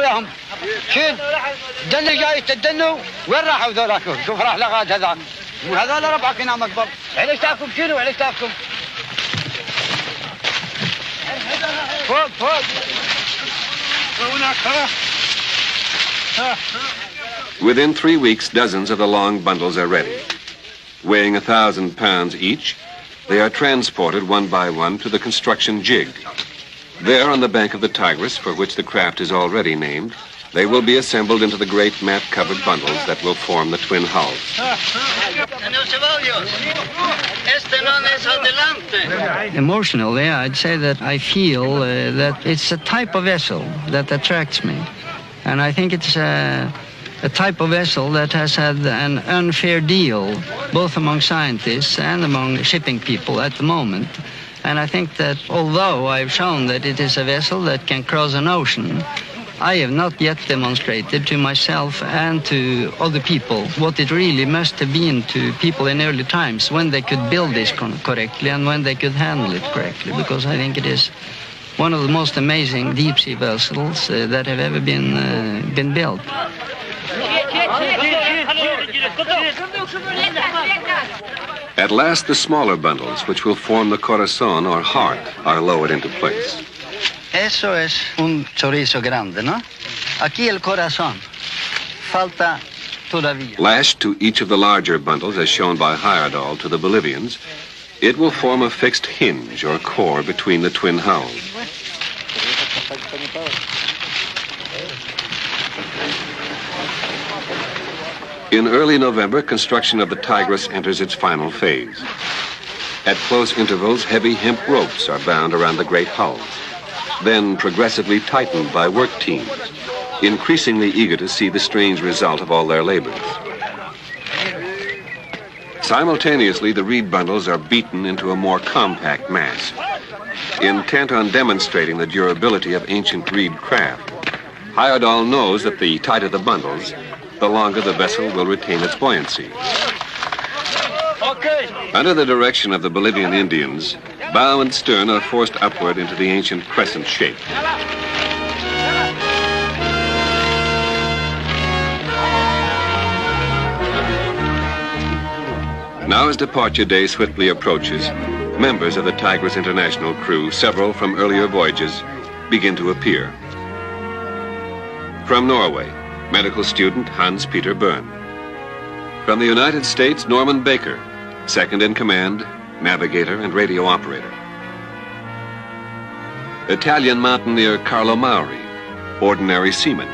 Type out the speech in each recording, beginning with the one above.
لهم شيل دل جاي تدنوا وين راحوا ذولاكم؟ شوف راح لغاد هذا وهذول ربعك هنا مقبل. علاش تاكم شنو علاش تاكم؟ فوق فوق وهناك Within 3 weeks, dozens of the long bundles are ready. Weighing 1,000 pounds each, they are transported one by one to the construction jig. There on the bank of the Tigris, for which the craft is already named, they will be assembled into the great mat-covered bundles that will form the twin hulls. Emotionally, I'd say that I feel that it's a type of vessel that attracts me. And I think it's a type of vessel that has had an unfair deal, both among scientists and among shipping people at the moment. And I think that although I've shown that it is a vessel that can cross an ocean, I have not yet demonstrated to myself and to other people what it really must have been to people in early times when they could build this correctly and when they could handle it correctly, because I think it is one of the most amazing deep-sea vessels that have ever been built. At last, the smaller bundles, which will form the corazon or heart, are lowered into place. Eso es un chorizo grande, ¿no? Aquí el corazón. Falta todavía. Lashed to each of the larger bundles, as shown by Heyerdahl to the Bolivians, it will form a fixed hinge or core between the twin hulls. In early November, construction of the Tigris enters its final phase. At close intervals, heavy hemp ropes are bound around the great hulls, then progressively tightened by work teams, increasingly eager to see the strange result of all their labors. Simultaneously, the reed bundles are beaten into a more compact mass. Intent on demonstrating the durability of ancient reed craft, Heyerdahl knows that the tighter the bundles, the longer the vessel will retain its buoyancy. Under the direction of the Bolivian Indians, bow and stern are forced upward into the ancient crescent shape. Now, as departure day swiftly approaches, members of the Tigris International crew, several from earlier voyages, begin to appear. From Norway, medical student Hans-Peter Bern. From the United States, Norman Baker, second in command, navigator and radio operator. Italian mountaineer Carlo Mauri, ordinary seaman.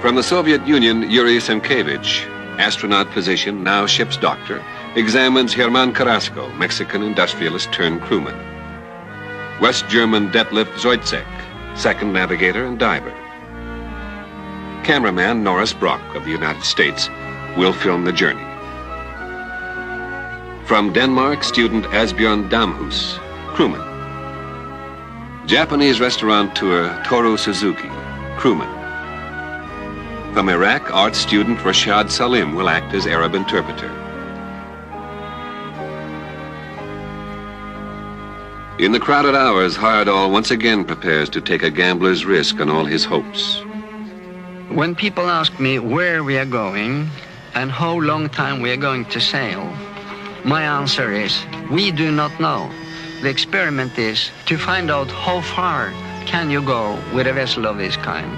From the Soviet Union, Yuri Semkevich, astronaut physician, now ship's doctor, examines Herman Carrasco, Mexican industrialist turned crewman. West German Detlef Zoitzek, second navigator and diver. Cameraman Norris Brock of the United States will film the journey. From Denmark, student Asbjørn Damhus, crewman. Japanese restaurateur Toru Suzuki, crewman. From Iraq, art student Rashad Salim will act as Arab interpreter. In the crowded hours, Heyerdahl once again prepares to take a gambler's risk on all his hopes. When people ask me where we are going and how long time we are going to sail, my answer is, we do not know. The experiment is to find out how far can you go with a vessel of this kind.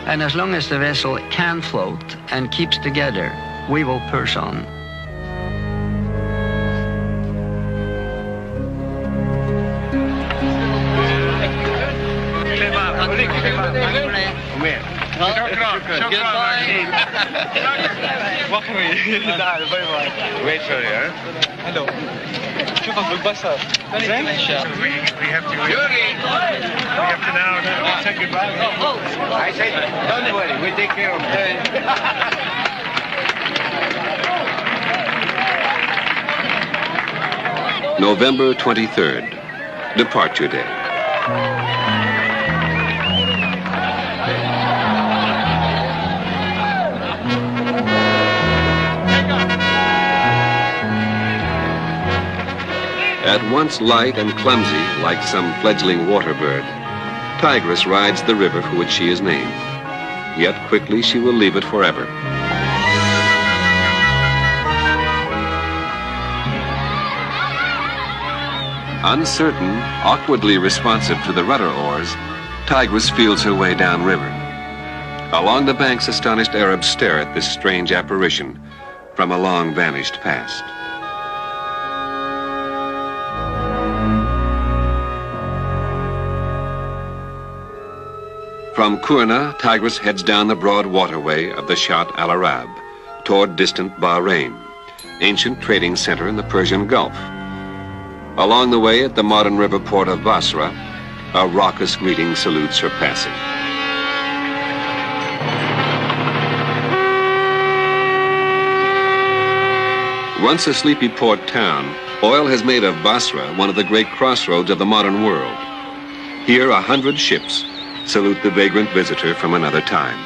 And as long as the vessel can float and keeps together, we will push on. Wait for you, huh? Hello. شوفك بالبصرة. We have to now say goodbye. I said, don't worry, we'll take care of it. November 23rd, departure day. At once light and clumsy, like some fledgling water bird, tigress rides the river for which she is named. Yet quickly she will leave it forever. Uncertain, awkwardly responsive to the rudder oars, Tigress feels her way downriver. Along the banks, astonished Arabs stare at this strange apparition from a long-vanished past. From Qurna, Tigress heads down the broad waterway of the Shatt al-Arab toward distant Bahrain, ancient trading center in the Persian Gulf. Along the way at the modern river port of Basra, a raucous greeting salutes her passing. Once a sleepy port town, oil has made of Basra one of the great crossroads of the modern world. Here, 100 ships salute the vagrant visitor from another time.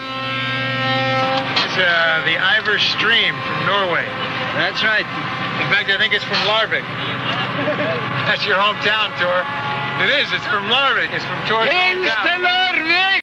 It's the Iver Stream from Norway. That's right. In fact, I think it's from Larvik. That's your hometown tour. It is. It's from Larvik. It's from Tor's hometown.